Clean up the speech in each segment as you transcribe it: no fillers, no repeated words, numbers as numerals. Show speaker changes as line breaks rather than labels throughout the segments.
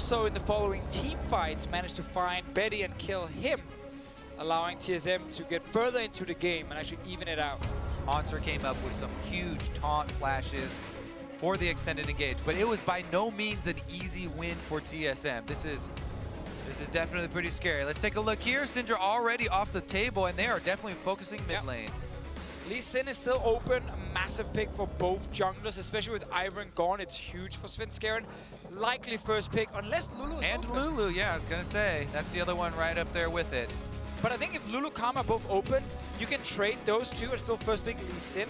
also in the following team fights managed to find Betty and kill him, allowing TSM to get further into the game and actually even it out.
Hauntzer came up with some huge taunt flashes for the extended engage, but it was by no means an easy win for TSM. This is definitely pretty scary. Let's take a look here. Syndra already off the table, and they are definitely focusing mid lane.
Lee Sin is still open, a massive pick for both junglers, especially with Ivern gone. It's huge for Svenskeren. Likely first pick, unless Lulu is
And
open.
Lulu, yeah, I was gonna say, that's the other one right up there with it.
But I think if Lulu Karma are both open, you can trade those two and still first pick Lee Sin.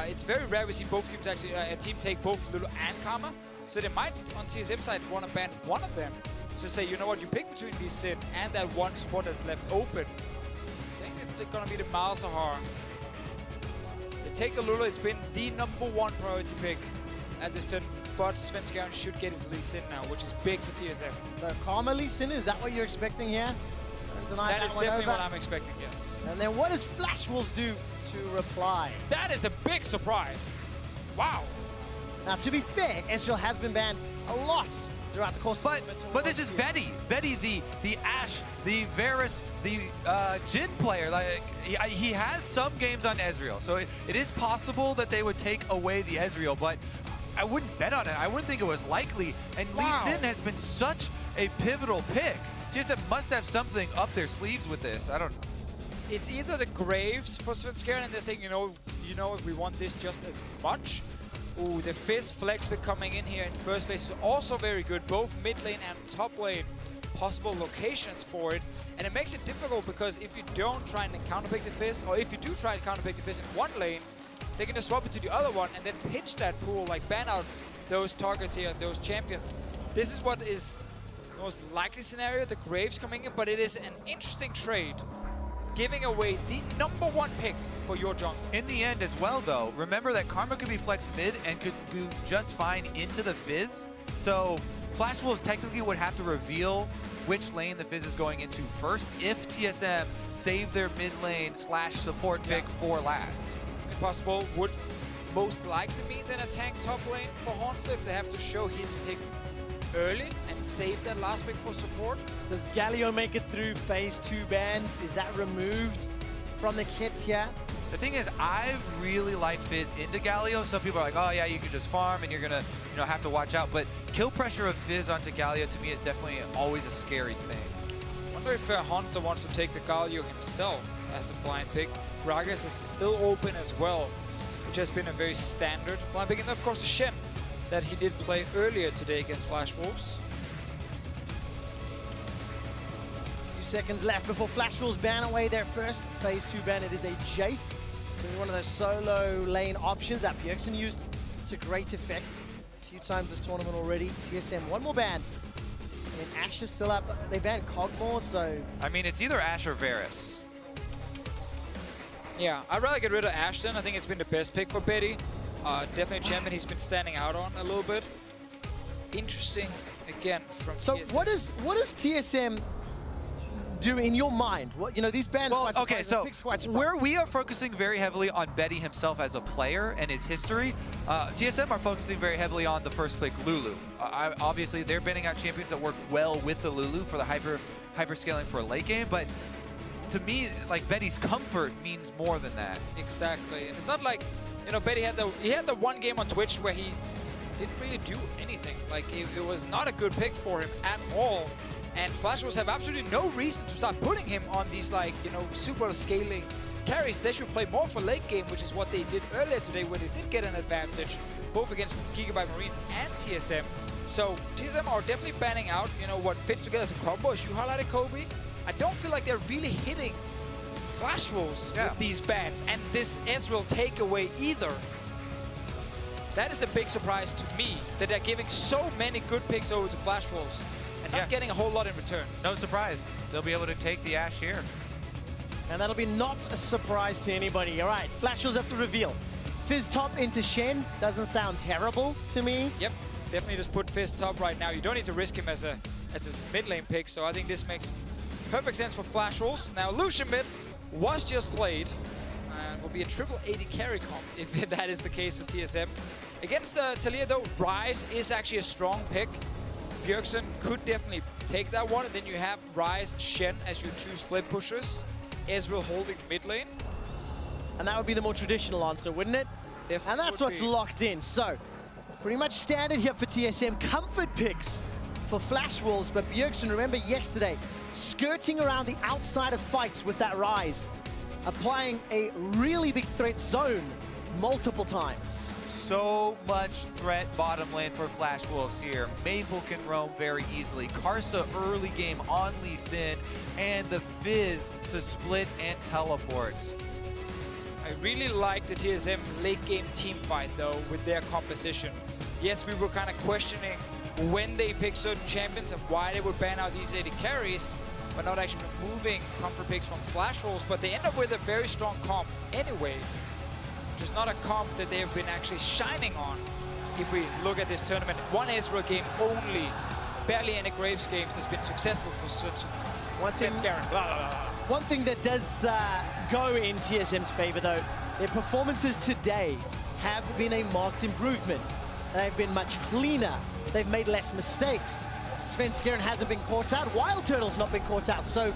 It's very rare we see both teams actually, a team take both Lulu and Karma. So they might, on TSM side, want to ban one of them. So say, you know what, you pick between Lee Sin and that one spot that's left open. I think it's gonna be the Malzahar. They take the Lulu, it's been the #1 priority pick at this turn, but Svenskeren should get his Lee Sin now, which is big for TSM.
So Karma Lee Sin, is that what you're expecting here?
That is definitely what I'm expecting, yes.
And then what does Flash Wolves do to reply?
That is a big surprise. Wow.
Now, to be fair, Ezreal has been banned a lot throughout the course of the
But this is Betty. Betty, the Ashe, the Varus, the Jhin player. Like he has some games on Ezreal, so it is possible that they would take away the Ezreal, but I wouldn't bet on it. I wouldn't think it was likely. And
Wow.
Lee Sin has been such a pivotal pick. TSM must have something up their sleeves with this. I don't.
It's either the Graves for Svenskeren, and they're saying, you know, we want this just as much. Ooh, the Fizz flex pick coming in here in first base is also very good. Both mid lane and top lane, possible locations for it. And it makes it difficult because if you don't try and counterpick the Fizz, or if you do try to counterpick the Fizz in one lane, they can just swap it to the other one and then pitch that pool, like ban out those targets here, those champions. This is what is the most likely scenario, the Graves coming in, but it is an interesting trade, giving away the #1 pick for your jungle.
In the end as well, though, remember that Karma could be flexed mid and could go just fine into the Fizz. So Flash Wolves technically would have to reveal which lane the Fizz is going into first if TSM save their mid lane / support pick for last.
Impossible would most likely mean then a tank top lane for Hauntzer if they have to show his pick early and save that last pick for support.
Does Galio make it through phase 2 bans? Is that removed from the kit here?
The thing is, I've really liked Fizz into Galio. Some people are like, oh yeah, you can just farm and you're gonna, have to watch out. But kill pressure of Fizz onto Galio to me is definitely always a scary thing.
I wonder if Hauntzer wants to take the Galio himself as a blind pick. Gragas is still open as well, which has been a very standard blind pick. And of course the Shen that he did play earlier today against Flash Wolves.
Few seconds left before Flash Wolves ban away their first phase 2 ban. It is a Jace. One of those solo lane options that Bjergsen used to great effect a few times this tournament already. TSM, one more ban. And Ashe is still up. They banned Cogmore, so...
I mean, it's either Ashe or Varus.
Yeah, I'd rather get rid of Ashton. I think it's been the best pick for Betty. Definitely a champion he's been standing out on a little bit. Interesting, again, from TSM.
So what does TSM do in your mind? What, these bans
Well, okay, so where we are focusing very heavily on Betty himself as a player and his history, TSM are focusing very heavily on the first pick, Lulu. Obviously, they're banning out champions that work well with the Lulu for the hyper scaling for a late game, but to me, like, Betty's comfort means more than that.
Exactly, and it's not like, Betty had the one game on Twitch where he didn't really do anything. Like, it was not a good pick for him at all. And Flash Wolves have absolutely no reason to start putting him on these, like, super scaling carries. They should play more for late game, which is what they did earlier today, where they did get an advantage, both against Gigabyte Marines and TSM. So TSM are definitely banning out, what fits together as a combo, as you highlighted, Kobe. I don't feel like they're really hitting Flash Wolves with these bans, and this Ezreal takeaway either. That is the big surprise to me, that they're giving so many good picks over to Flash Wolves and not getting a whole lot in return.
No surprise. They'll be able to take the Ashe here.
And that'll be not a surprise to anybody. All right, Flash Wolves have to reveal. Fizz top into Shen doesn't sound terrible to me.
Yep, definitely just put Fizz top right now. You don't need to risk him as his mid lane pick, so I think this makes perfect sense for Flash Wolves. Now Lucian mid was just played, and will be a triple AD carry comp if that is the case for TSM. Against Taliyah though, Ryze is actually a strong pick. Bjergsen could definitely take that one, and then you have Ryze and Shen as your two split pushers. Ezreal holding mid lane.
And that would be the more traditional answer, wouldn't it?
Definitely
and that's what's locked in. So, pretty much standard here for TSM. Comfort picks for Flash Wolves, but Bjergsen, remember yesterday, skirting around the outside of fights with that Ryze, applying a really big threat zone multiple times.
So much threat bottom lane for Flash Wolves here. Maple can roam very easily. Karsa early game on Lee Sin, and the Fizz to split and teleport.
I really like the TSM late game team fight though with their composition. Yes, we were kind of questioning when they pick certain champions and why they would ban out these AD carries, but not actually removing comfort picks from Flash Wolves, but they end up with a very strong comp anyway. Just not a comp that they've been actually shining on. If we look at this tournament, one Ezreal game only, barely any Graves games that's been successful for such Svenskeren.
One thing that does go in TSM's favor though, their performances today have been a marked improvement. They've been much cleaner. They've made less mistakes. Svenskeren hasn't been caught out. WildTurtle's not been caught out. So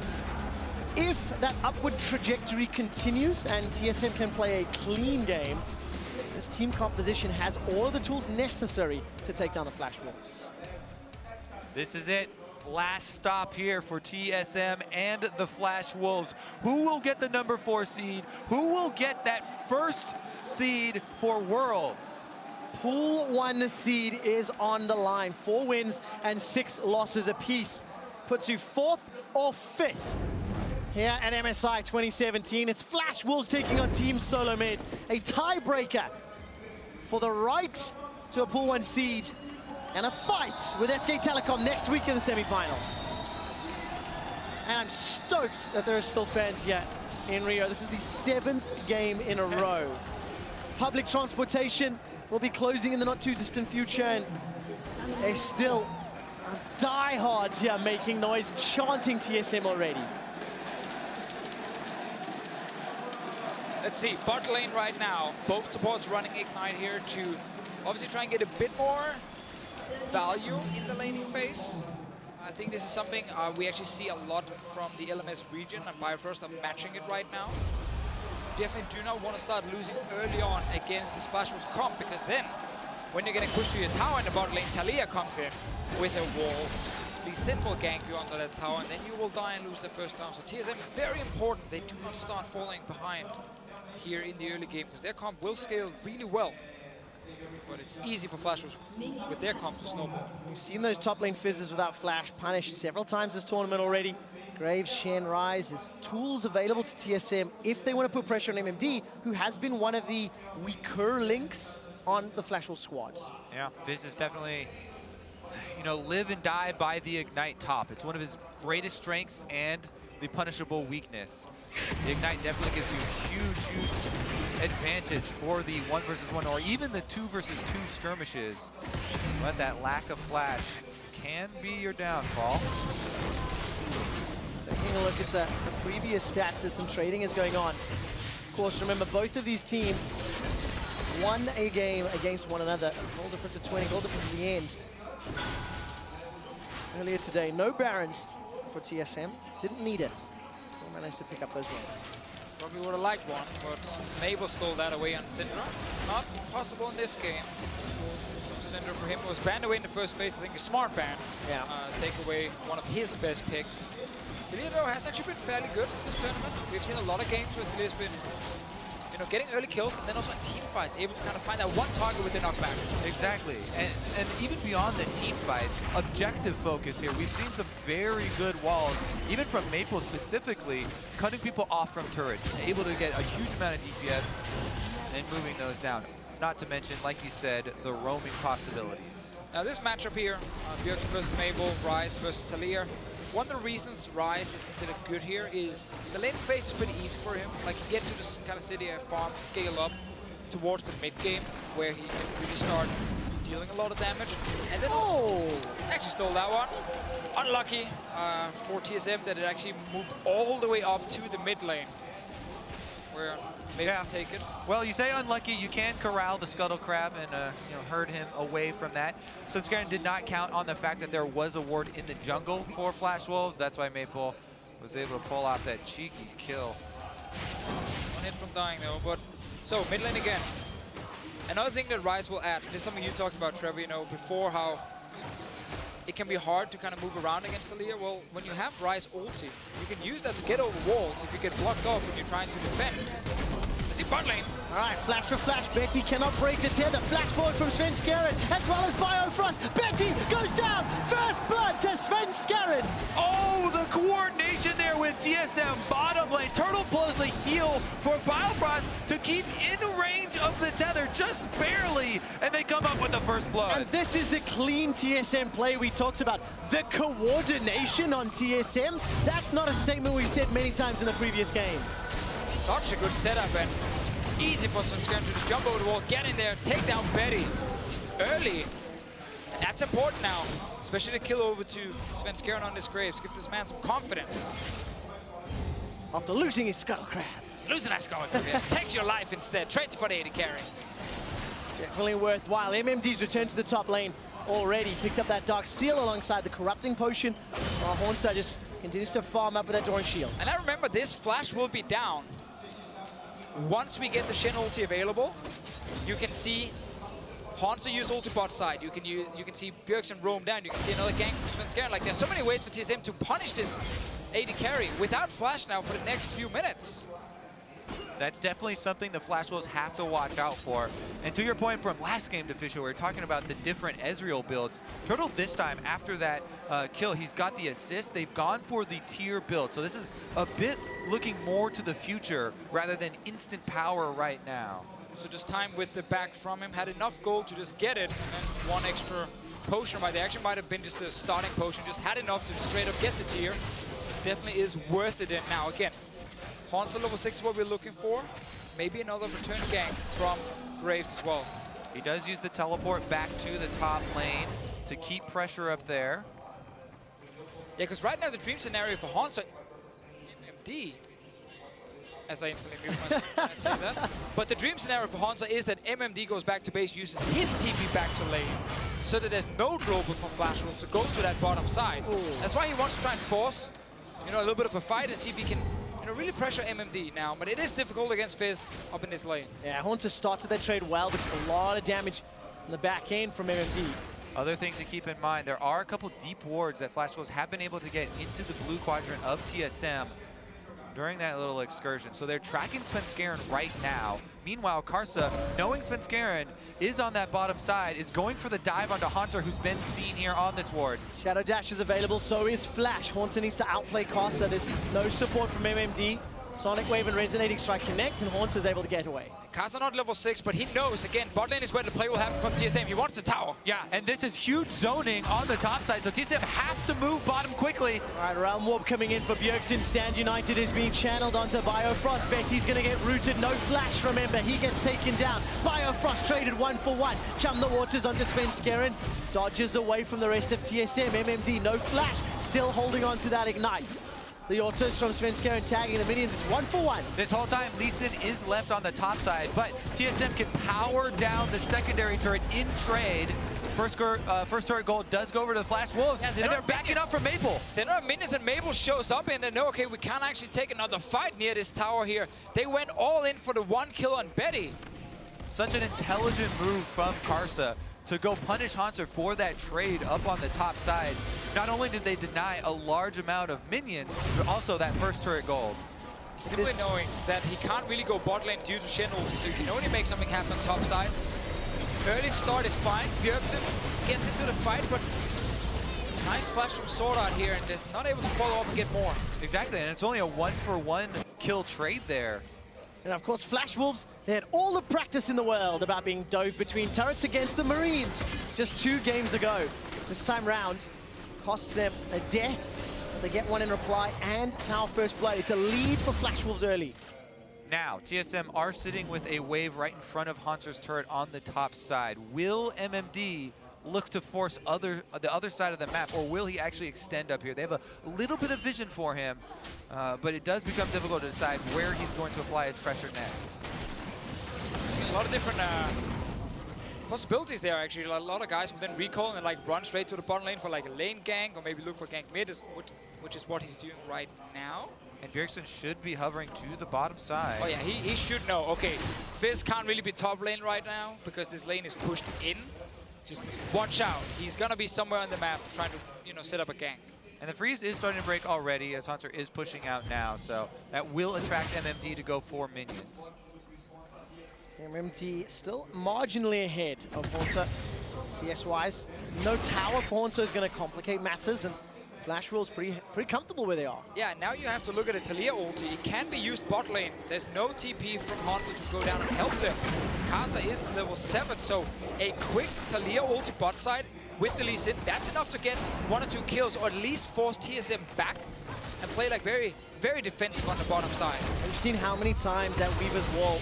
if that upward trajectory continues and TSM can play a clean game, this team composition has all of the tools necessary to take down the Flash Wolves.
This is it. Last stop here for TSM and the Flash Wolves. Who will get the number 4 seed? Who will get that first seed for Worlds?
Pool 1 seed is on the line. 4 wins and 6 losses apiece. Puts you 4th or 5th. Here at MSI 2017, it's Flash Wolves taking on Team Solomid, a tiebreaker for the right to a Pool 1 seed, and a fight with SK Telecom next week in the semifinals. And I'm stoked that there are still fans here in Rio. This is the 7th game in a row. Public transportation will be closing in the not too distant future, and there's still diehards here making noise, chanting TSM already.
Let's see, bot lane right now. Both supports running Ignite here to obviously try and get a bit more value in the laning phase. I think this is something we actually see a lot from the LMS region, and Biofrost are matching it right now. Definitely do not want to start losing early on against this Flash Wolves comp, because then when you're getting pushed to your tower in the bot lane, Taliyah comes in with a wall. The Sin will gank you onto that tower, and then you will die and lose the first down. So TSM, very important, they do not start falling behind here in the early game, because their comp will scale really well. But it's easy for Flash Wolves with their comp to snowball.
We've seen those top lane fizzes without Flash punished several times this tournament already. Graves, Shen, Ryze, there's tools available to TSM if they want to put pressure on MMD, who has been one of the weaker links on the Flash Wolves squad.
Yeah, Fizz is definitely, you know, live and die by the Ignite top. It's one of his greatest strengths and the punishable weakness. The Ignite definitely gives you a huge advantage for the 1 versus 1 or even the 2 versus 2 skirmishes. But that lack of flash can be your downfall.
Taking a look at the previous stats as some trading is going on. Of course, remember, both of these teams won a game against one another. Goal difference of 20, goal difference at the end. Earlier today, no Barons for TSM. Didn't need it. Still managed to pick up those wins.
Probably would have liked one, but Mabel stole that away on Syndra. Not possible in this game. Syndra for him was banned away in the first phase. I think a smart ban.
Yeah.
Take away one of his best picks. Taliyah, though, has actually been fairly good this tournament. We've seen a lot of games where Taliyah's been, you know, getting early kills and then also in team fights, able to kind of find that one target with the knockback.
Exactly, and even beyond the team fights, objective focus here. We've seen some very good walls, even from Maple specifically, cutting people off from turrets, able to get a huge amount of DPS and moving those down. Not to mention, like you said, the roaming possibilities.
Now this matchup here, Bjergsen versus Mabel, Ryze versus Taliyah. One of the reasons Ryze is considered good here is the lane phase is pretty easy for him. Like, he gets to this kind of city and farm, scale up towards the mid game, where he can really start dealing a lot of damage. And then actually stole that one. Unlucky for TSM that it actually moved all the way up to the mid lane. where maybe take it.
Well, you say unlucky, you can corral the Scuttle Crab and herd him away from that. Svenskeren did not count on the fact that there was a ward in the jungle for Flash Wolves. That's why Maple was able to pull off that cheeky kill.
One hit from dying though, but so mid lane again. Another thing that Ryze will add, this is something you talked about, Trevor, before, how it can be hard to kind of move around against Taliyah. Well, when you have Ryze ulti, you can use that to get over walls if you get blocked off when you're trying to defend. See bot lane.
All right, flash for flash. Betty cannot break the tether. Flash forward from Svenskeren, as well as Biofrost. Betty goes down. First blood to Svenskeren.
Oh, the coordination there with TSM bottom lane. Turtle blows a heal for Biofrost to keep in range of the tether, just barely, and they come up with the first blood.
And this is the clean TSM play we talked about. The coordination on TSM. That's not a statement we've said many times in the previous games.
Such a good setup and easy for Svenskeren to just jump over the wall, get in there, take down Betty early. And that's important now, especially to kill over to Svenskeren on this Graves. Give this man some confidence.
After losing his Scuttle Crab.
Losing that Scuttle Crab. Takes your life instead. Trades for the AD carry.
Definitely worthwhile. MMD's returned to the top lane already. Picked up that Dark Seal alongside the Corrupting Potion. Hauntzer just continues to farm up with that Doran Shield.
And I remember this Flash will be down. Once we get the Shen ulti available, you can see Hauntzer use ulti bot side. You can see Bjergsen roam down. You can see another gank from Svenskeren. Like, there's so many ways for TSM to punish this AD carry without Flash now for the next few minutes.
That's definitely something the Flash Wolves have to watch out for. And to your point from last game, Deficio, we were talking about the different Ezreal builds. Turtle this time, after that kill, he's got the assist. They've gone for the tier build. So this is a bit looking more to the future rather than instant power right now.
So just time with the back from him, had enough gold to just get it, and then one extra potion right there. Actually might have been just a starting potion, just had enough to just straight up get the tier. Definitely is worth it. And now again, Hauntzer level 6 is what we're looking for. Maybe another return gank from Graves as well.
He does use the teleport back to the top lane to keep pressure up there.
Yeah, because right now the dream scenario for Hauntzer, MMD, as I instantly mute myself when I say that. But the dream scenario for Hauntzer is that MMD goes back to base, uses his TP back to lane, so that there's no global from Flash Wolves to go to that bottom side.
Ooh.
That's why he wants to try and force, a little bit of a fight and see if he can really pressure MMD now, but it is difficult against Fizz up in this lane.
Yeah, Hauntzer started that trade well, but took a lot of damage in the back end from MMD.
Other things to keep in mind, there are a couple deep wards that Flash Wolves have been able to get into the blue quadrant of TSM during that little excursion. So they're tracking Svenskeren right now. Meanwhile, Karsa, knowing Svenskeren is on that bottom side, is going for the dive onto Hauntzer, who's been seen here on this ward.
Shadow Dash is available, so is Flash. Hauntzer needs to outplay Karsa. There's no support from MMD. Sonic Wave and Resonating Strike connect, and Hauntzer is able to get away.
Karsa not level 6, but he knows, again, bot lane is where the play will happen from TSM. He wants the tower.
Yeah, and this is huge zoning on the top side, so TSM has to move bottom quickly.
All right, Realm Warp coming in for Bjergsen. Stand United is being channeled onto Biofrost. Betty's going to get rooted. No Flash, remember. He gets taken down. Biofrost traded 1-for-1. Chum the waters onto Svenskeren. Dodges away from the rest of TSM. MMD, no Flash. Still holding on to that Ignite. The autos from Svenskeren tagging the minions. It's 1-for-1.
This whole time, Lee Sin is left on the top side, but TSM can power down the secondary turret in trade. First turret gold does go over to the Flash Wolves, and they're backing up from Maple.
They're not minions, and Maple shows up, and they know, okay, we can't actually take another fight near this tower here. They went all in for the one kill on Betty.
Such an intelligent move from Karsa to go punish Hauntzer for that trade up on the top side. Not only did they deny a large amount of minions, but also that first turret gold.
Simply knowing that he can't really go bot lane due to Shen ulti, so he can only make something happen on top side. Early start is fine. Bjergsen gets into the fight, but nice flash from SwordArt here, and is not able to follow up and get more.
Exactly, and it's only a 1-for-1 kill trade there.
And of course, Flash Wolves, they had all the practice in the world about being dove between turrets against the Marines just 2 games ago. This time round, costs them a death. They get one in reply and tower first blood. It's a lead for Flash Wolves early.
Now, TSM are sitting with a wave right in front of Hauntzer's turret on the top side. Will MMD look to force the other side of the map, or will he actually extend up here? They have a little bit of vision for him, but it does become difficult to decide where he's going to apply his pressure next.
A lot of different possibilities there, actually. A lot of guys will then recall and then, like, run straight to the bottom lane for like a lane gank, or maybe look for gank mid, which is what he's doing right now.
And Bjergsen should be hovering to the bottom side.
Oh yeah, he should know. Okay, Fizz can't really be top lane right now because this lane is pushed in. Just watch out. He's gonna be somewhere on the map trying to, you know, set up a gank.
And the freeze is starting to break already as Hauntzer is pushing out now, so that will attract MMD to go for minions.
MMD still marginally ahead of Hauntzer. CS-wise, no tower for Hauntzer is going to complicate matters, and Flash Will's pretty comfortable where they are.
Yeah, now you have to look at a Taliyah ulti. It can be used bot lane. There's no TP from Hauntzer to go down and help them. Karsa is level 7, so a quick Taliyah ulti bot side with the Lee Sin, that's enough to get 1 or 2 kills, or at least force TSM back and play like very, very defensive on the bottom side.
We've seen how many times that Weaver's wall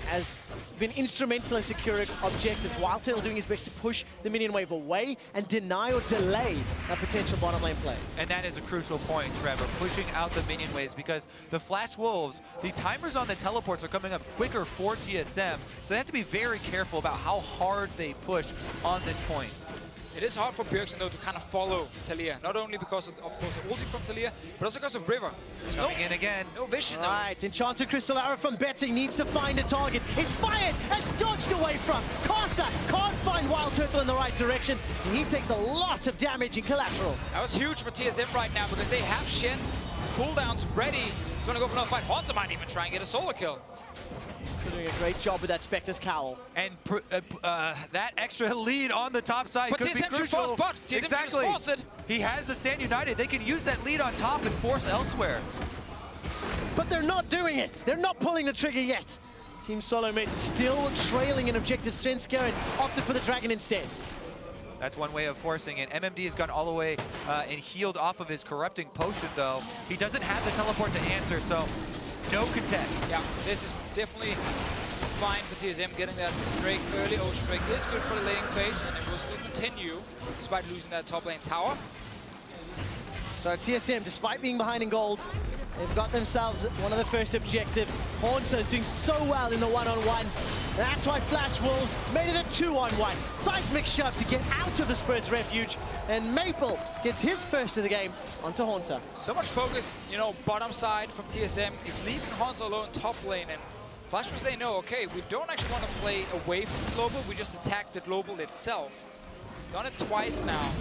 has been instrumental in securing objectives. WildTurtle doing his best to push the minion wave away and deny or delay a potential bottom lane play.
And that is a crucial point, Trevor, pushing out the minion waves, because the Flash Wolves, the timers on the teleports are coming up quicker for TSM, so they have to be very careful about how hard they push on this point.
It is hard for Bjergsen, though, to kind of follow Taliyah. Not only because of course, the ulti from Taliyah, but also because of River. There's
Coming in again.
No vision.
Right, Enchanted Crystal Arrow from Betting needs to find a target. It's fired and dodged away from. Karsa can't find WildTurtle in the right direction, and he takes a lot of damage in collateral.
That was huge for TSM right now because they have Shen's cooldowns ready. He's going to go for another fight. Hauntzer might even try and get a solo kill.
He's doing a great job with that Spectre's Cowl.
And that extra lead on the top side could be
TSM
crucial.
should force bot. TSM
Exactly.
should force it.
He has the stand united. They can use that lead on top and force elsewhere.
But they're not doing it. They're not pulling the trigger yet. Team Solomid still trailing in objective. Svenskeren opted for the dragon instead.
That's one way of forcing it. MMD has gone all the way and healed off of his corrupting potion, though. He doesn't have the teleport to answer, so no contest.
Yeah, this is definitely fine for TSM. Getting that Drake early. Ocean Drake is good for the laning phase, and it will still continue despite losing that top lane tower.
So TSM, despite being behind in gold, they've got themselves one of the first objectives. Hauntzer is doing so well in the one-on-one. That's why Flash Wolves made it a 2-on-1. Seismic shove to get out of the Spurs refuge, and Maple gets his first of the game onto Hauntzer.
So much focus, you know, bottom side from TSM is leaving Hauntzer alone top lane, and Flash Wolves, they know, okay, we don't actually want to play away from the global, we just attack the global itself. Done it twice now.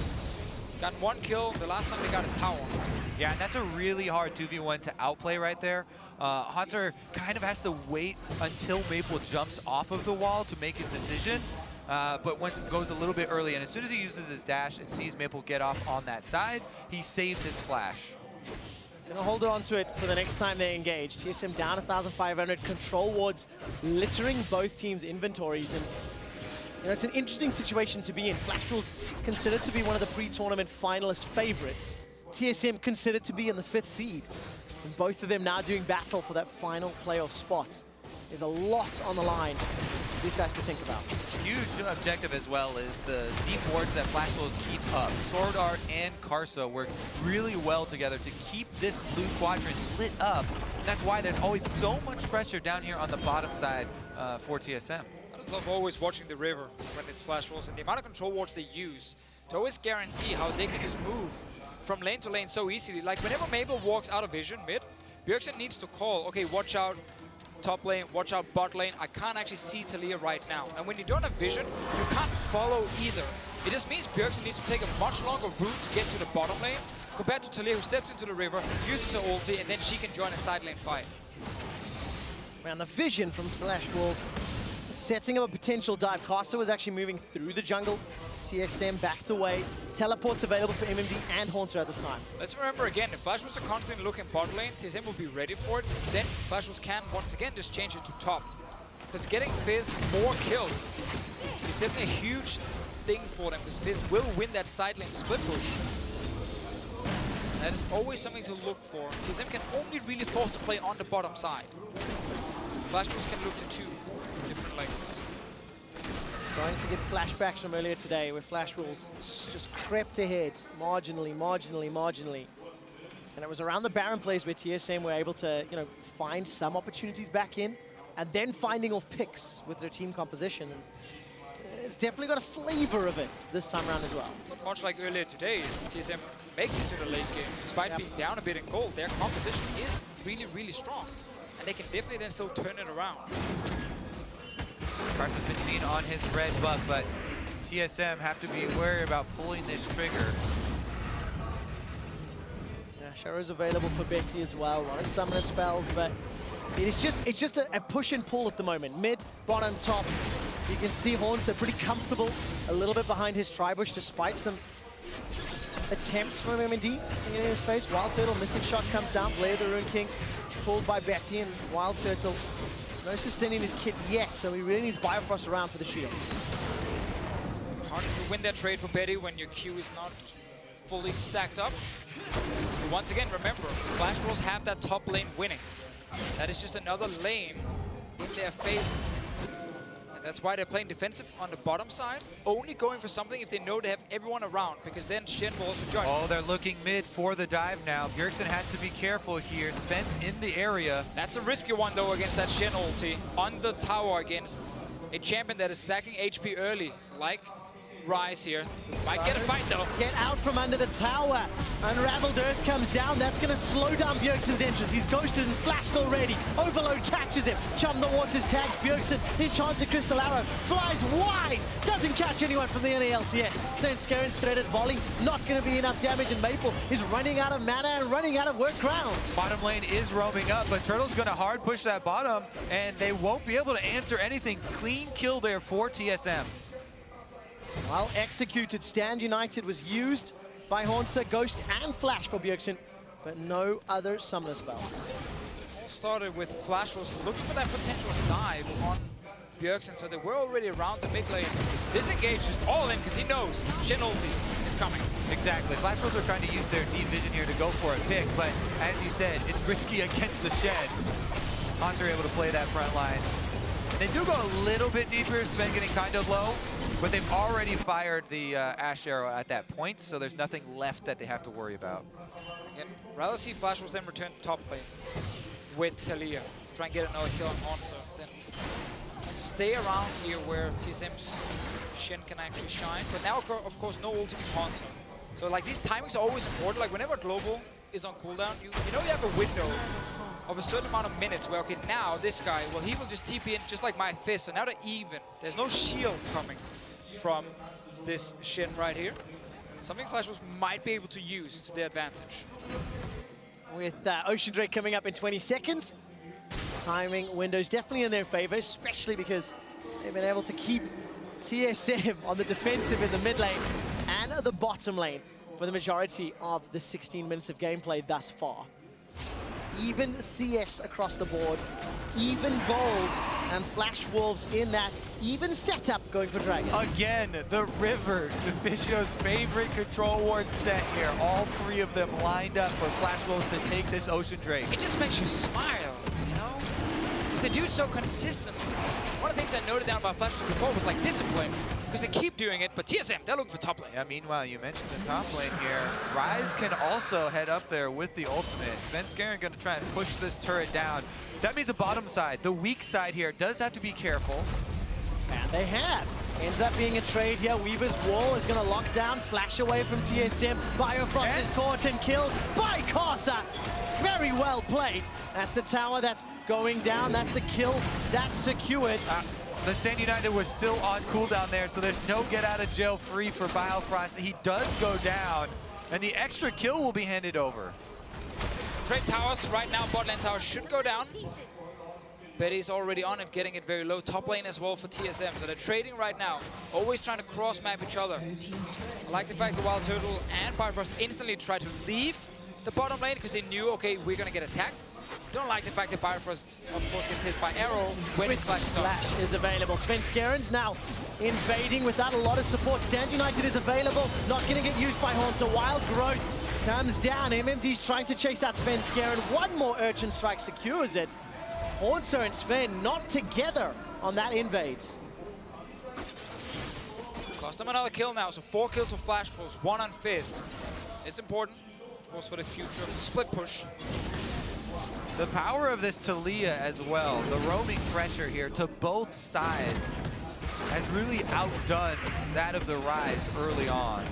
Got 1 kill the last time they got a tower.
Yeah, and that's a really hard 2v1 to outplay right there. Hauntzer kind of has to wait until Maple jumps off of the wall to make his decision. But once it goes a little bit early, and as soon as he uses his dash and sees Maple get off on that side, he saves his flash.
Gonna hold on to it for the next time they engage. TSM down 1,500, control wards littering both teams' inventories, and you know, it's an interesting situation to be in. Flash Wolves considered to be one of the pre-tournament finalist favorites. TSM considered to be in the 5th seed. And both of them now doing battle for that final playoff spot. There's a lot on the line for these guys to think about.
Huge objective as well is the deep wards that Flash Wolves keep up. SwordArt and Karsa work really well together to keep this blue quadrant lit up. And that's why there's always so much pressure down here on the bottom side for TSM.
I just love always watching the river when it's Flash Wolves, and the amount of control wards they use to always guarantee how they can just move from lane to lane so easily. Like whenever Maple walks out of vision mid, Bjergsen needs to call, okay, watch out top lane, watch out bot lane. I can't actually see Taliyah right now. And when you don't have vision, you can't follow either. It just means Bjergsen needs to take a much longer route to get to the bottom lane compared to Taliyah, who steps into the river, uses her ulti, and then she can join a side lane fight.
Man, the vision from Flash Wolves setting up a potential dive. Karsa was actually moving through the jungle. TSM backed away. Teleports available for MMD and Hauntzer at this time.
Let's remember again, if Flash was to constantly look in bot lane, TSM will be ready for it. Then Flash was can once again just change it to top. Because getting Fizz more kills is definitely a huge thing for them, because Fizz will win that side lane split push. That is always something to look for. TSM can only really force the play on the bottom side. Flash Wolves can look to 2 different lanes.
Starting to get flashbacks from earlier today where Flash Wolves just crept ahead marginally. And it was around the Baron plays where TSM were able to, find some opportunities back in and then finding off picks with their team composition. And it's definitely got a flavor of it this time around as well.
Not much like earlier today, TSM makes it to the late game. Despite being down a bit in gold, their composition is really, really strong. And they can definitely then still turn it around.
Karsa's been seen on his red buff, but TSM have to be wary about pulling this trigger.
Yeah, Shadow's available for Betty as well. A lot of summoner spells, but it's just a push and pull at the moment. Mid, bottom, top. You can see Hauntzer pretty comfortable, a little bit behind his Tribush, despite some attempts from MMD to get in his face. WildTurtle, Mystic Shot comes down, Blair the Rune King, pulled by Betty, and WildTurtle, no sustaining his kit yet, so he really needs Biofrost around for the shield.
Hard to win that trade for Betty when your Q is not fully stacked up. But once again, remember, Flash Wolves have that top lane winning. That is just another lane in their favor. And that's why they're playing defensive on the bottom side, only going for something if they know they have everyone around, because then Shen will also join.
Oh, they're looking mid for the dive now. Bjergsen has to be careful here. Sven's in the area.
That's a risky one, though, against that Shen ulti on the tower against a champion that is stacking HP early, like Ryze here. Might get a fight, though.
Get out from under the tower. Unraveled Earth comes down. That's going to slow down Bjergsen's entrance. He's ghosted and flashed already. Overload catches him. Chum the Waters tags Bjergsen. Enchanted Crystal Arrow flies wide. Doesn't catch anyone from the NALCS. Svenskeren threaded volley. Not going to be enough damage, and Maple is running out of mana and running out of work ground.
Bottom lane is roaming up, but Turtle's going to hard push that bottom, and they won't be able to answer anything. Clean kill there for TSM.
Well executed. Stand United was used by Hauntzer, Ghost, and Flash for Bjergsen, but no other summoner spells.
All started with Flash was looking for that potential dive on Bjergsen, so they were already around the mid lane. Disengage just all in because he knows Shen ulti is coming.
Exactly. Flash Wolves are trying to use their deep vision here to go for a pick, but as you said, it's risky against the Shen. Hauntzer able to play that front line. They do go a little bit deeper, Sven getting kind of low, but they've already fired the AShe arrow at that point, so there's nothing left that they have to worry about.
Again, rather see Flash was then return to top lane with Taliyah. Try and get another kill on Hauntzer. Then stay around here where TSM's Shen can actually shine. But now, of course, no ulti from Hauntzer. So like these timings are always important. Like whenever Global is on cooldown, you know you have a window of a certain amount of minutes where, okay, now this guy, well, he will just TP in just like my Fizz. So now they're even. There's no shield coming from this Shen right here. Something Flash Wolves might be able to use to their advantage.
With Ocean Drake coming up in 20 seconds, timing windows definitely in their favor, especially because they've been able to keep TSM on the defensive in the mid lane and the bottom lane for the majority of the 16 minutes of gameplay thus far. Even CS across the board, even gold, and Flash Wolves in that even setup going for Dragon.
Again, the river, Deficio's favorite control ward set here. All three of them lined up for Flash Wolves to take this Ocean Drake.
It just makes you smile, you know? Because they do it so consistent. One of the things I noted down about Flash Wolves before was like discipline, because they keep doing it, but TSM, they're looking for top lane.
Yeah, meanwhile, you mentioned the top lane here. Ryze can also head up there with the ultimate. Svenskeren going to try and push this turret down. That means the bottom side, the weak side here, does have to be careful.
And they have. Ends up being a trade here. Weaver's wall is going to lock down, flash away from TSM. Biofrost is caught and killed by Karsa. Very well played. That's the tower that's going down. That's the kill that's secured.
The Stand United was still on cooldown there, so there's no get out of jail free for Biofrost. He does go down, and the extra kill will be handed over.
Trade towers right now, bot lane tower should go down. Betty's already on it, getting it very low. Top lane as well for TSM, so they're trading right now. Always trying to cross-map each other. I like the fact that WildTurtle and Biofrost instantly tried to leave the bottom lane because they knew, okay, we're gonna get attacked. Don't like the fact that Biofrost, of course, gets hit by arrow when his flash is on.
Flash is available. Svenskeren's now invading without a lot of support. Stand United is available, not going to get used by Hauntzer. Wild Growth comes down. MMD's trying to chase out Svenskeren. One more Urchin Strike secures it. Hauntzer and Sven not together on that invade.
Cost them another kill now, so 4 kills for Flash Wolves, 1 on Fizz. It's important, of course, for the future of the split push.
The power of this Taliyah as well, the roaming pressure here to both sides has really outdone that of the Ryze early on.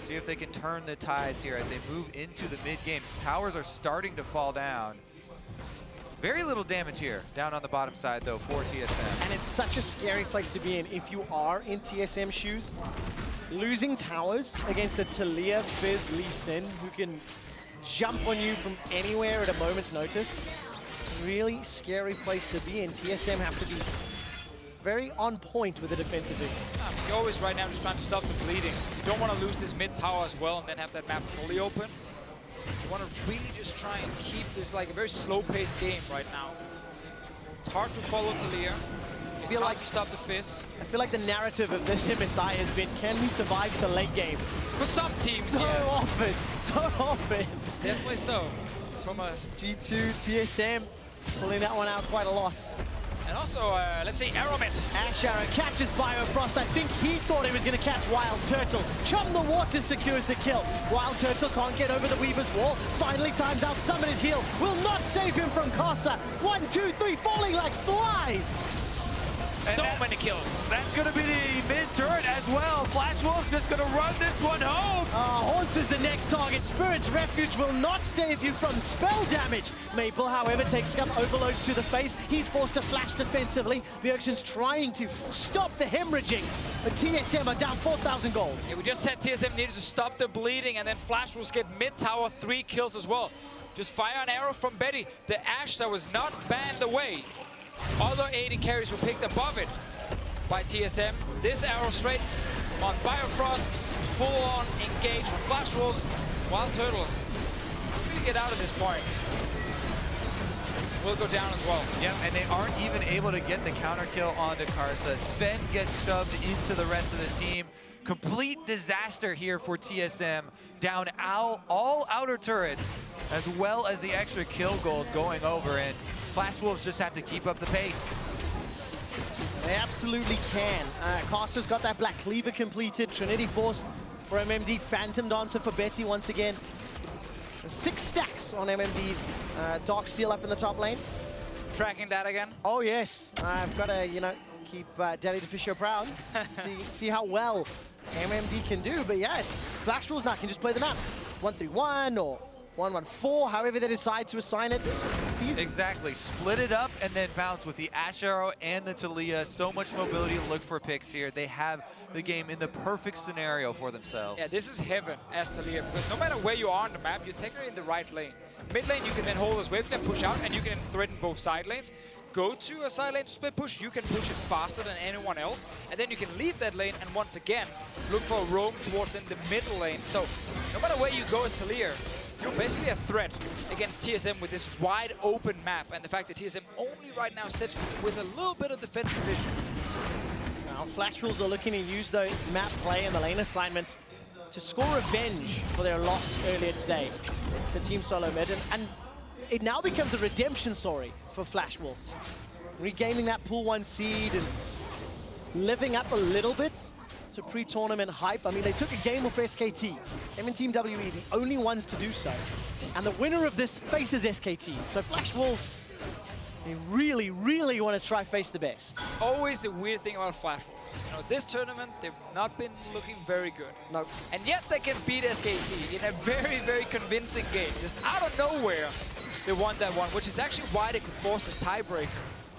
See if they can turn the tides here as they move into the mid game. Towers are starting to fall down. Very little damage here, down on the bottom side though for TSM.
And it's such a scary place to be in if you are in TSM shoes. Losing towers against a Taliyah, Fizz, Lee Sin, who can jump on you from anywhere at a moment's notice. Really scary place to be in. TSM have to be very on point with the defensive vision.
You're always right now just trying to stop the bleeding. You don't want to lose this mid tower as well and then have that map fully open. You want to really just try and keep this like a very slow-paced game right now. It's hard to follow Taliyah. I feel like you stop the Fizz.
I feel like the narrative of this MSI has been, can we survive to late game?
For some teams,
so
yeah.
So often.
Definitely so. From a
G2, TSM, pulling that one out quite a lot.
And also, let's see, Arrowmid.
AShe catches Biofrost. I think he thought he was going to catch WildTurtle. Chum the Water secures the kill. WildTurtle can't get over the Weaver's wall. Finally times out Summoner's heal. Will not save him from Karsa. 1, 2, 3, falling like flies.
So many kills.
That's going to be the mid-turret as well. Flash Wolves just going to run this one home.
Hauntzer the next target. Spirit's Refuge will not save you from spell damage. Maple, however, takes some overloads to the face. He's forced to flash defensively. Bjergsen's trying to stop the hemorrhaging. But TSM are down 4,000 gold.
Yeah, we just said TSM needed to stop the bleeding, and then Flash Wolves get mid-tower 3 kills as well. Just fire an arrow from Betty. The Ashe that was not banned away. Other AD carries were picked above it by TSM. This arrow straight on Biofrost, full-on engage from Flash Wolves. WildTurtle really get out at this point. Will go down as well.
Yep, and they aren't even able to get the counter kill onto Karsa. Sven gets shoved into the rest of the team. Complete disaster here for TSM. Down all outer turrets, as well as the extra kill gold going over, and Flash Wolves just have to keep up the pace.
They absolutely can. Karsa's got that Black Cleaver completed. Trinity Force for MMD. Phantom Dancer for Betty once again. 6 stacks on MMD's Dark Seal up in the top lane.
Tracking that again.
Oh yes, I've got to, keep Daddy Deficio proud. see how well MMD can do. But yeah, Flash Wolves now can just play the map. 1-3-1 or 1-1-4, however they decide to assign it. It's easy.
Exactly. Split it up and then bounce with the Ashe Arrow and the Taliyah. So much mobility to look for picks here. They have the game in the perfect scenario for themselves.
Yeah, this is heaven as Taliyah, because no matter where you are on the map, you're technically in the right lane. Mid lane, you can then hold those waves and push out, and you can threaten both side lanes. Go to a side lane to split push, you can push it faster than anyone else, and then you can leave that lane and once again look for a roam towards in the middle lane. So no matter where you go as Taliyah, you're basically a threat against TSM with this wide open map, and the fact that TSM only right now sits with a little bit of defensive vision.
Now Flash Wolves are looking to use the map play and the lane assignments to score revenge for their loss earlier today to Team Solomid, and it now becomes a redemption story for Flash Wolves. Regaining that pool 1 seed and living up a little bit to pre-tournament hype. I mean, they took a game off SKT. Them and Team WE, the only ones to do so. And the winner of this faces SKT. So Flash Wolves, they really, really want to try face the best.
Always the weird thing about Flash Wolves. This tournament, they've not been looking very good.
No.
And yet they can beat SKT in a very, very convincing game. Just out of nowhere, they won that one, which is actually why they could force this tiebreaker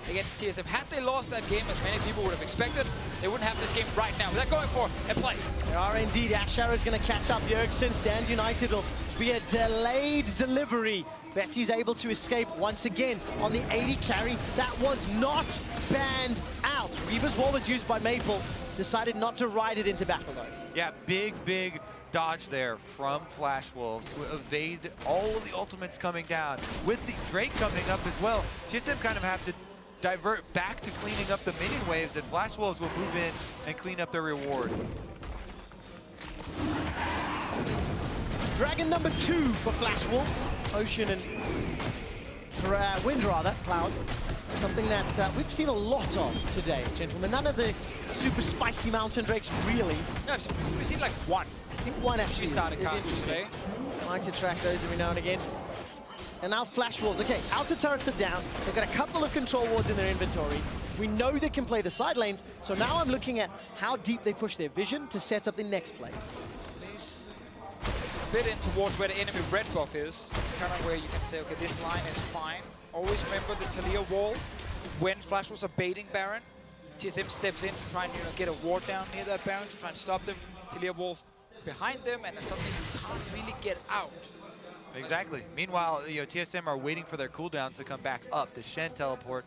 against TSM. Had they lost that game, as many people would have expected, they wouldn't have this game right now. They're going for a play.
They are indeed. Ashe is going to catch up Bjergsen. Stand United will be a delayed delivery. Betty's able to escape once again on the 80 carry. That was not banned out. Reaver's Wall was used by Maple. Decided not to ride it into battle though.
Yeah, big dodge there from Flash Wolves to evade all of the ultimates coming down. With the Drake coming up as well, TSM kind of have to divert back to cleaning up the minion waves, and Flash Wolves will move in and clean up their reward.
Dragon number 2 for Flash Wolves. Ocean and Wind rather, Cloud. something that we've seen a lot of today, gentlemen. None of the super spicy mountain drakes, really.
No, we've seen like one.
I think one actually
started
is
casting
interesting.
today.
I like to track those every now and again. And now flash wolves. Okay, outer turrets are down. They've got a couple of control wards in their inventory. We know they can play the side lanes, so now I'm looking at how deep they push their vision to set up the next plays.
Please. A bit in towards where the enemy red buff is. It's kind of where you can say, okay, this line is fine. Always remember the Taliyah wall. When flash wolves are baiting Baron, TSM steps in to try and get a ward down near that Baron to try and stop them. Taliyah wall behind them, and it's something you can't really get out.
Exactly. Meanwhile, TSM are waiting for their cooldowns to come back up. The Shen teleport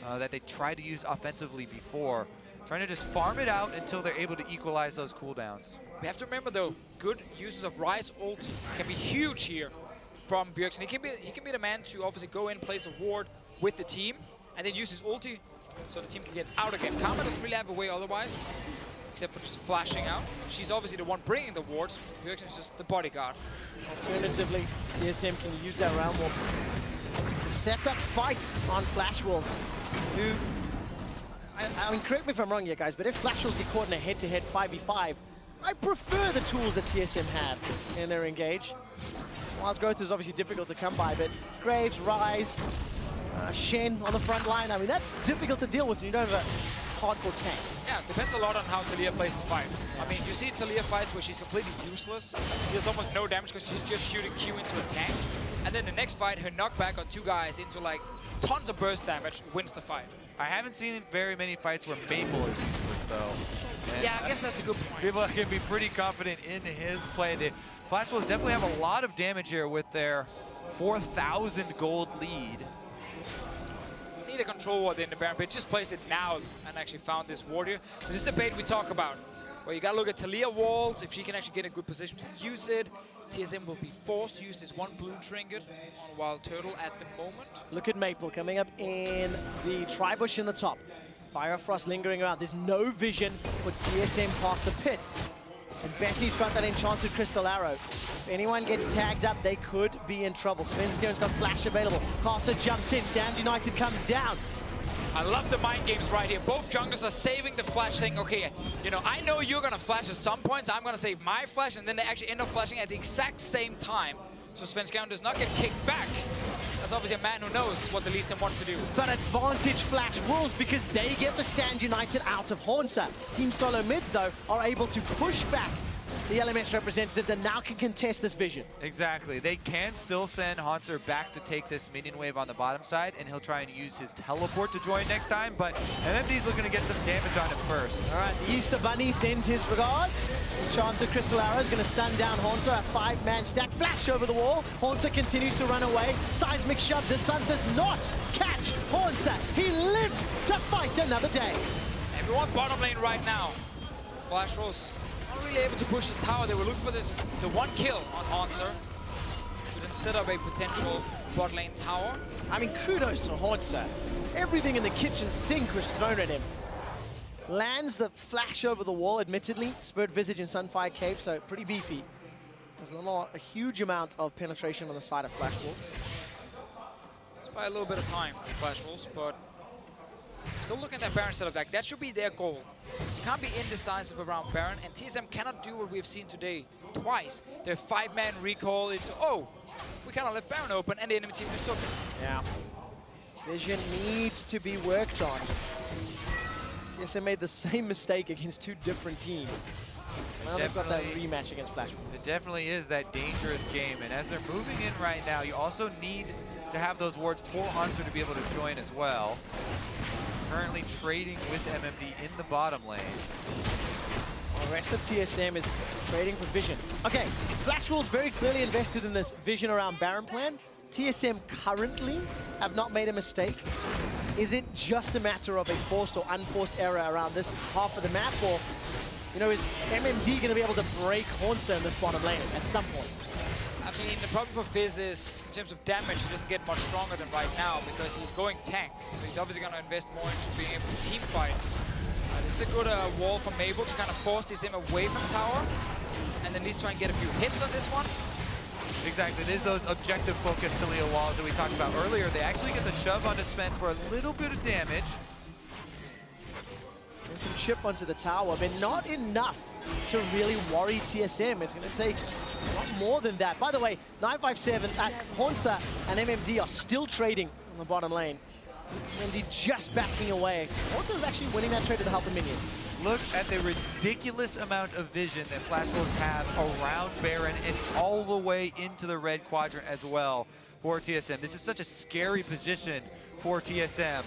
that they tried to use offensively before, trying to just farm it out until they're able to equalize those cooldowns.
We have to remember though, good uses of Ryze ult can be huge here from Bjergsen. He can be the man to obviously go in, place a ward with the team, and then use his ulti so the team can get out again. Karma doesn't really have a way otherwise, except for just flashing out. She's obviously the one bringing the wards. Bjergsen is just the bodyguard.
Alternatively, TSM can use that round warp to set up fights on flash wolves. Who, I mean, correct me if I'm wrong here, guys, but if flash wolves get caught in a head-to-head 5v5, I prefer the tools that TSM have in their engage. Wild growth is obviously difficult to come by, but Graves, Ryze, Shen on the front line, I mean, that's difficult to deal with when you don't have a hardcore tank.
Yeah, it depends a lot on how Taliyah plays the fight. I mean, you see Taliyah fights where she's completely useless. She does almost no damage because she's just shooting Q into a tank. And then the next fight, her knockback on two guys into like tons of burst damage wins the fight.
I haven't seen very many fights where Maple is useless, though. And
yeah, I guess that's a good point.
People can be pretty confident in his play. The Flash Wolves definitely have a lot of damage here with their 4,000 gold lead.
Need a control ward in the Baron pit. Just placed it now and actually found this ward here. So this is the bait we talk about, where you gotta look at Taliyah walls. If she can actually get a good position to use it, TSM will be forced to use this one blue trinket on WildTurtle at the moment.
Look at Maple coming up in the tri-bush in the top. Biofrost lingering around. There's no vision for TSM past the pit. And Betty's got that enchanted crystal arrow. If anyone gets tagged up, they could be in trouble. Svenskeren's got flash available. Karsa jumps in. Stand United comes down.
I love the mind games right here. Both junglers are saving the flash, saying, okay, I know you're going to flash at some points. I'm going to save my flash, and then they actually end up flashing at the exact same time. So Svenskeren does not get kicked back. That's obviously a man who knows what the Lee Sin wants to do.
But advantage Flash Wolves because they get the Stand United out of Hauntzer. Team Solomid, though, are able to push back the LMS representatives and now can contest this vision.
Exactly. They can still send Hauntzer back to take this minion wave on the bottom side, and he'll try and use his teleport to join next time, but MMD's looking to get some damage on him first.
All right, the Easter Bunny sends his regards. Chance of Crystal Arrow is going to stun down Hauntzer, a 5-man stack. Flash over the wall. Hauntzer continues to run away. Seismic shove. The sun does not catch Hauntzer. He lives to fight another day.
Everyone bottom lane right now. Flash Wolves not really able to push the tower. They were looking for the one kill on Hauntzer to then set up a potential bot lane tower.
I mean, kudos to Hauntzer. Everything in the kitchen sink was thrown at him. Lands the flash over the wall, admittedly. Spirit Visage and Sunfire Cape, so pretty beefy. There's not a huge amount of penetration on the side of Flash Wolves.
It's by a little bit of time for Flash Wolves, but still looking at that Baron setup, like that should be their goal. You can't be indecisive around Baron, and TSM cannot do what we've seen today twice. Their 5-man recall into, oh, we kind of left Baron open, and the enemy team just took it.
Yeah. Vision needs to be worked on. TSM made the same mistake against two different teams. Now they've got that rematch against Flash Wolves.
It definitely is that dangerous game, and as they're moving in right now, you also need to have those wards for Hauntzer to be able to join as well. Currently trading with MMD in the bottom lane.
Well, the rest of TSM is trading for vision. Okay, Flash Wolves very clearly invested in this vision around Baron plan. TSM currently have not made a mistake. Is it just a matter of a forced or unforced error around this half of the map, or is MMD going to be able to break Hauntzer in this bottom lane at some point?
I mean, the problem for Fizz is, in terms of damage, he doesn't get much stronger than right now because he's going tank. So he's obviously going to invest more into being able to team fight. This is a good wall from Mabel to kind of force him away from tower. And then at least try and get a few hits on this one.
Exactly. It is those objective-focused Taliyah walls that we talked about earlier. They actually get the shove onto Sven for a little bit of damage.
There's some chip onto the tower, but not enough to really worry TSM. It's going to take a lot more than that. By the way, 957 at Hauntzer and MMD are still trading on the bottom lane. MMD just backing away. Hauntzer's actually winning that trade with the help of minions.
Look at the ridiculous amount of vision that Flash Wolves have around Baron and all the way into the red quadrant as well for TSM. This is such a scary position for TSM.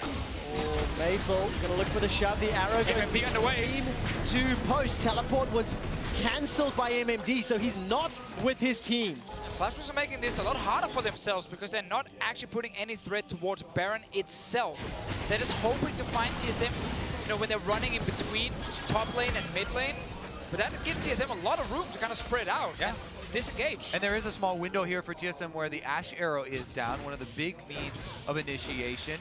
Oh, Maple gonna look for the shove. The arrow going
MMD underway
to post. Teleport was cancelled by MMD, so he's not with his team.
Flash Wolves are making this a lot harder for themselves because they're not actually putting any threat towards Baron itself. They're just hoping to find TSM, you know, when they're running in between top lane and mid lane. But that gives TSM a lot of room to kind of spread out and disengage.
And there is a small window here for TSM where the Ashe arrow is down, one of the big means of initiation.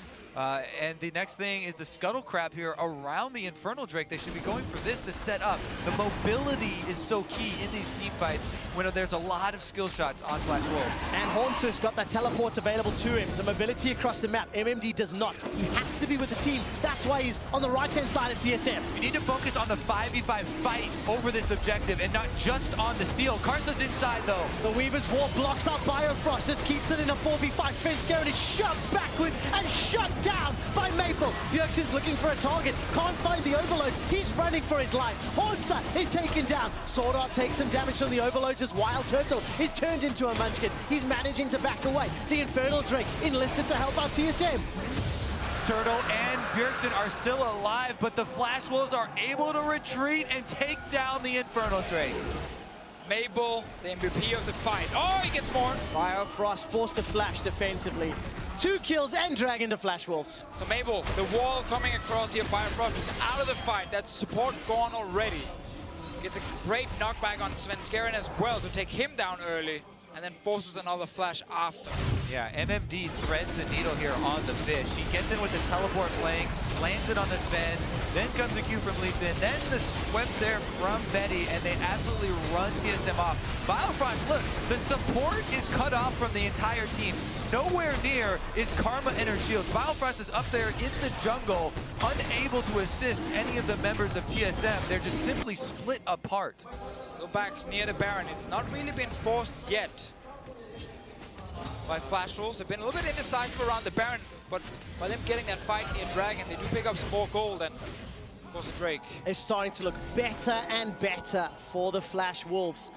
And the next thing is the Scuttle Crab here around the Infernal Drake. They should be going for this to set up. The mobility is so key in these team fights when there's a lot of skill shots on Flash Wolves.
And Hauntzer's got that teleports available to him, so mobility across the map. MMD does not. He has to be with the team. That's why he's on the right-hand side of TSM.
You need to focus on the 5v5 fight over this objective and not just on the steal. Karsa's inside though.
The Weaver's Wall blocks up Biofrost. This keeps it in a 4v5. Svenskeren is shoved backwards and shut down by Maple. Bjergsen's looking for a target. Can't find the overload. He's running for his life. Hauntzer is taken down. SwordArt takes some damage from the overloads as WildTurtle is turned into a munchkin. He's managing to back away. The Infernal Drake enlisted to help out TSM.
Turtle and Bjergsen are still alive, but the Flash Wolves are able to retreat and take down the Infernal Drake.
Mabel, the MVP of the fight. Oh, he gets more.
Biofrost forced to flash defensively. 2 kills and drag into Flash Wolves.
So Mabel, the wall coming across here. Biofrost is out of the fight. That support gone already. Gets a great knockback on Svenskeren as well to take him down early, and then forces another flash after.
Yeah, MMD threads the needle here on the fish. He gets in with the teleport flank, lands it on the Sven, then comes the Q from Lee Sin, then the sweep there from Betty, and they absolutely run TSM off. Biofrost, look, the support is cut off from the entire team. Nowhere near is Karma and her shields. Biofrost is up there in the jungle, unable to assist any of the members of TSM. They're just simply split apart.
Still back near the Baron. It's not really been forced yet by Flash Wolves. They've been a little bit indecisive around the Baron, but by them getting that fight near Dragon, they do pick up some more gold, and of course the Drake.
It's starting to look better and better for the Flash Wolves.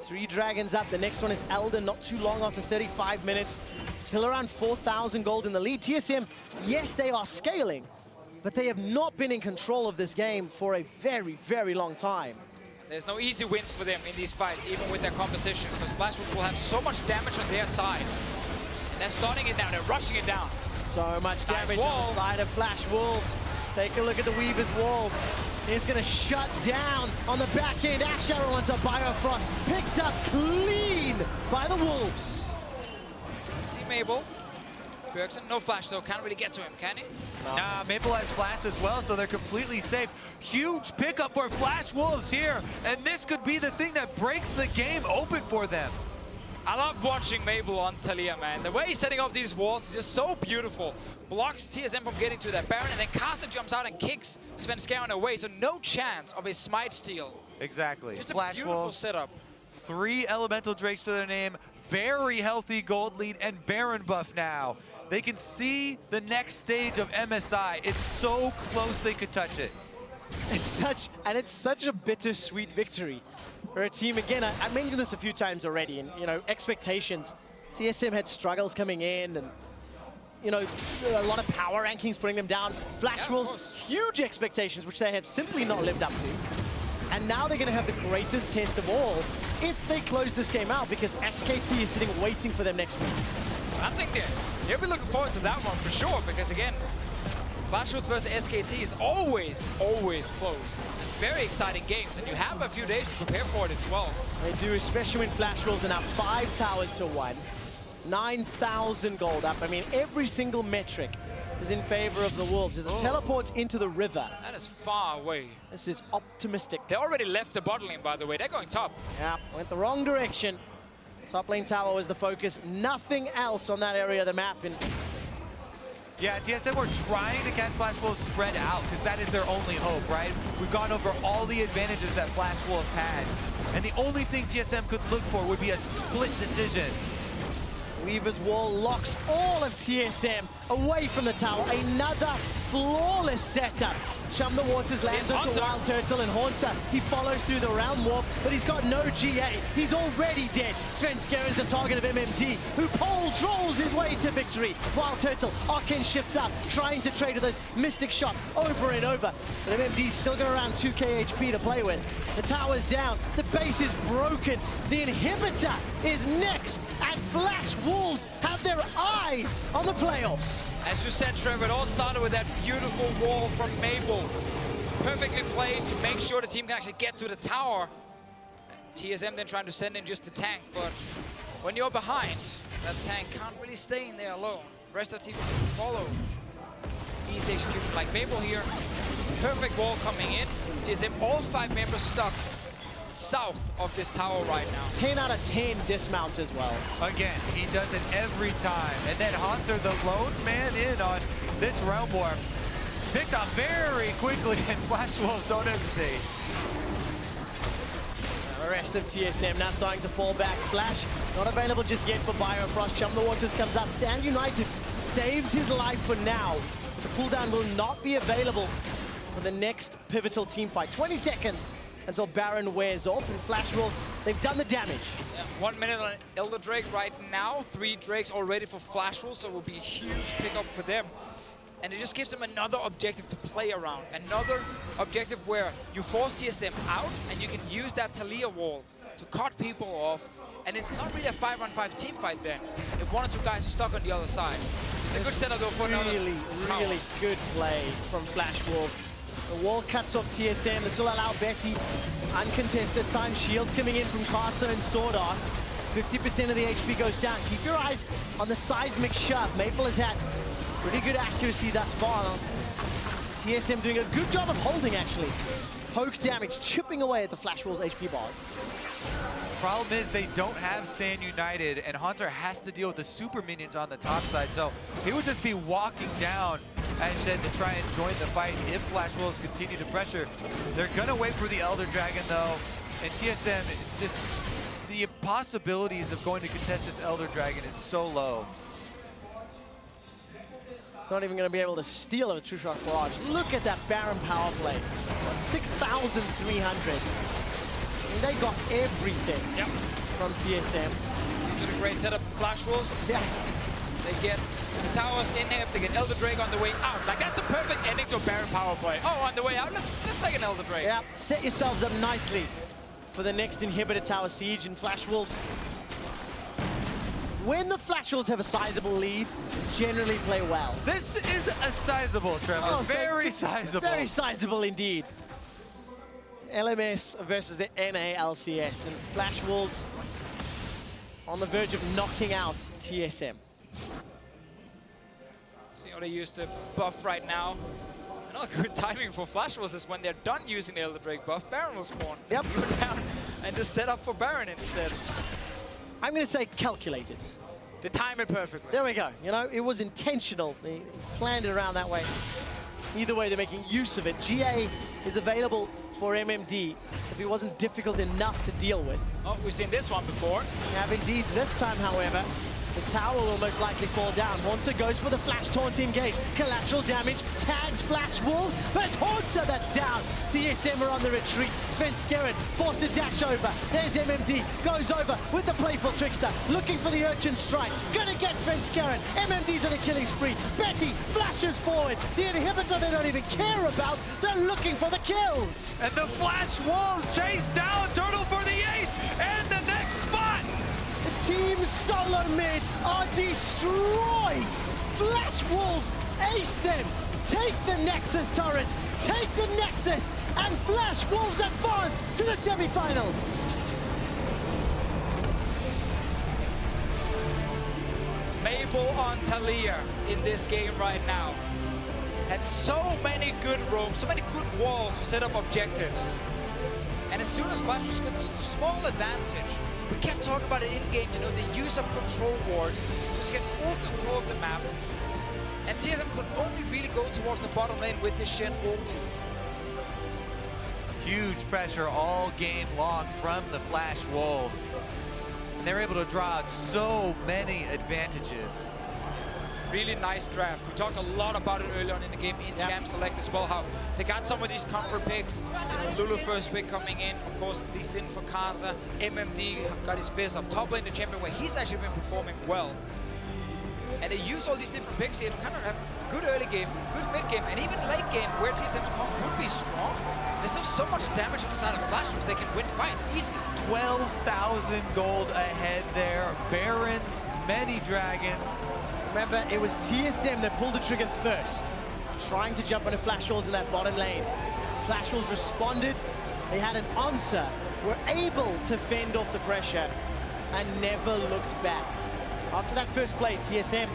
3 dragons up. The next one is Elden, not too long after 35 minutes. Still around 4,000 gold in the lead. TSM, yes, they are scaling, but they have not been in control of this game for a very, very long time.
There's no easy wins for them in these fights, even with their composition, because Flash Wolves will have so much damage on their side. And they're starting it now, they're rushing it down.
So much damage on the side of Flash Wolves. Take a look at the Weaver's Wall. He's going to shut down on the back end. Ashe arrow onto Biofrost. Picked up clean by the Wolves.
See Mabel. Bjergsen, no flash though, can't really get to him, can he?
No. Nah, Maple has flash as well, so they're completely safe. Huge pickup for Flash Wolves here, and this could be the thing that breaks the game open for them.
I love watching Mabel on Taliyah, man. The way he's setting up these walls is just so beautiful. Blocks TSM from getting to that Baron, and then Karsa jumps out and kicks Svenskeren away, so no chance of a smite steal.
Exactly.
Just a
Flash
beautiful
Wolves,
setup.
3 Elemental Drakes to their name, very healthy gold lead, and Baron buff now. They can see the next stage of MSI. It's so close they could touch it.
It's such a bittersweet victory for a team. Again, I mentioned this a few times already, and you know, expectations. TSM had struggles coming in, and you know, a lot of power rankings putting them down. Flash Wolves, huge expectations, which they have simply not lived up to. And now they're going to have the greatest test of all if they close this game out, because SKT is sitting waiting for them next week.
I think they'll be looking forward to that one for sure, because again, Flash Wolves versus SKT is always close. Very exciting games, and you have a few days to prepare for it as well.
They do, especially when Flash Wolves are now 5 towers to 1. 9,000 gold up. I mean, every single metric is in favor of the Wolves as it teleports into the river.
That is far away.
This is optimistic.
They already left the bot lane, by the way. They're going top.
Yeah, went the wrong direction. Top lane tower was the focus, nothing else on that area of the map. And
yeah, TSM were trying to catch Flash Wolves spread out because that is their only hope, right? We've gone over all the advantages that Flash Wolves had, and the only thing TSM could look for would be a split decision.
Weaver's wall locks all of TSM away from the tower. Another flawless setup. Chum the Waters lands onto WildTurtle and Hauntzer. He follows through the round warp, but he's got no GA. He's already dead. Svenskeren is the target of MMD, who pole trolls his way to victory. WildTurtle, Arcane shifts up, trying to trade with those mystic shots over and over. But MMD's still got around 2k HP to play with. The tower's down, the base is broken. The inhibitor is next, and Flash Wolves have their eyes on the playoffs.
As you said, Trevor, it all started with that beautiful wall from Mabel. Perfectly placed to make sure the team can actually get to the tower. TSM then trying to send in just the tank, but when you're behind, that tank can't really stay in there alone. Rest of the team can follow. Easy execution like Mabel here. Perfect wall coming in. TSM, all 5 members stuck south of this tower right now.
10 out of 10 dismount as well.
Again, he does it every time. And then Hauntzer, the lone man in on this round warp, picked up very quickly, and Flash Wolves don't hesitate.
The rest of TSM now starting to fall back. Flash not available just yet for Biofrost. Chum the Waters comes out. Stand United saves his life for now. The cooldown will not be available for the next pivotal team fight. 20 seconds until Baron wears off, and Flash Wolves, they've done the damage.
Yeah, 1 minute on Elder Drake right now. 3 Drakes already for Flash Wolves, so it will be a huge pickup for them. And it just gives them another objective to play around. Another objective where you force TSM out, and you can use that Taliyah wall to cut people off. And it's not really a 5-on-5 team fight then. If 1 or 2 guys are stuck on the other side. It's a good setup though for another
really good play from Flash Wolves. The wall cuts off TSM. This will allow Betty uncontested time. Shields coming in from Karsa and SwordArt. 50% of the HP goes down. Keep your eyes on the seismic shove. Maple has had pretty good accuracy thus far. TSM doing a good job of holding, actually. Poke damage, chipping away at the Flash Wolves' HP bars.
Problem is they don't have Stand United, and Hauntzer has to deal with the super minions on the top side, so he would just be walking down AShe to try and join the fight if Flash Wolves continue to pressure. They're gonna wait for the Elder Dragon though, and TSM, just the possibilities of going to contest this Elder Dragon is so low.
Not even going to be able to steal a two-shot barrage. Look at that Baron power play. 6,300. And they got everything from TSM.
These are a great setup. Flash Wolves.
Yeah.
They get the towers in there. They get Elder Drake on the way out. Like, that's a perfect ending to a Baron power play. Oh, on the way out, let's take an Elder Drake.
Yeah, set yourselves up nicely for the next inhibitor tower siege, and Flash Wolves. When the Flash Wolves have a sizable lead, generally play well.
This is a sizable, Trevor.
Oh,
very sizable.
Very sizable indeed. LMS versus the NALCS, and Flash Wolves on the verge of knocking out TSM.
See how they use the buff right now. Another good timing for Flash Wolves is when they're done using the Elder Drake buff, Baron will spawn.
Yep.
Go down and just set up for Baron instead.
I'm going to say calculated.
They time it perfectly.
There we go. You know, it was intentional. They planned it around that way. Either way, they're making use of it. GA is available for MMD if it wasn't difficult enough to deal with.
Oh, we've seen this one before.
We have indeed. This time, however, the tower will most likely fall down. Hauntzer goes for the flash taunt engage. Collateral damage, tags Flash Wolves, but it's Hauntzer that's down. TSM are on the retreat. Svenskeren forced to dash over. There's MMD, goes over with the playful trickster, looking for the urchin strike. Gonna get Svenskeren. MMD's on a killing spree. Betty flashes forward. The inhibitor they don't even care about. They're looking for the kills.
And the Flash Wolves chase down Turtle for the ace and the next spot.
Team Solomid are destroyed! Flash Wolves ace them! Take the Nexus turrets! Take the Nexus! And Flash Wolves advance to the semifinals!
Mabel on Taliyah in this game right now. Had so many good roams, so many good walls to set up objectives. And as soon as Flash Wolves gets a small advantage, we kept talking about it in-game, you know, the use of control wards to get full control of the map. And TSM could only really go towards the bottom lane with this Shen ulti.
Huge pressure all game long from the Flash Wolves. And they're able to draw out so many advantages.
Really nice draft. We talked a lot about it earlier on in the game in Champ Select as well, how they got some of these comfort picks. Lulu first pick coming in, of course, Lee Sin for Karsa. MMD got his Fizz up top lane, the champion, where he's actually been performing well. And they use all these different picks here to kind of have good early game, good mid game, and even late game where TSM's comp would be strong. There's still so much damage on the side of Flash Wolves, they can win fights easy.
12,000 gold ahead there. Barons, many dragons.
Remember, it was TSM that pulled the trigger first, trying to jump onto Flash Wolves in that bottom lane. Flash Wolves responded, they had an answer, were able to fend off the pressure, and never looked back. After that first play, TSM,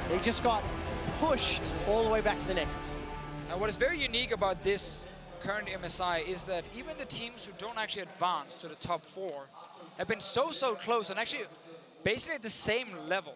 they just got pushed all the way back to the Nexus.
Now, what is very unique about this current MSI is that even the teams who don't actually advance to the top 4 have been so close and actually basically at the same level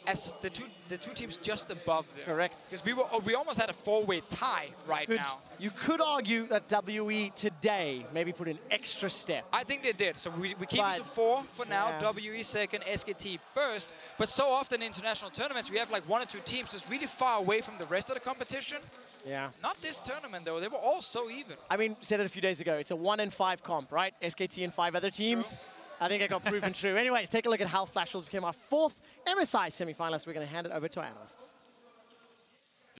as the two teams just above them.
Correct.
Because we almost had a 4-way tie now.
You could argue that WE today maybe put an extra step.
I think they did. So we keep it to 4 for now. WE second, SKT first. But so often in international tournaments, we have like 1 or 2 teams just really far away from the rest of the competition.
Yeah.
Not this tournament, though. They were all so even.
I mean, said it a few days ago. It's a 1 and 5 comp, right? SKT and 5 other teams.
True.
I think it got proven true. Anyways, take a look at how Flash Wolves became our 4th MSI semi-finalist. We're going to hand it over to our analysts.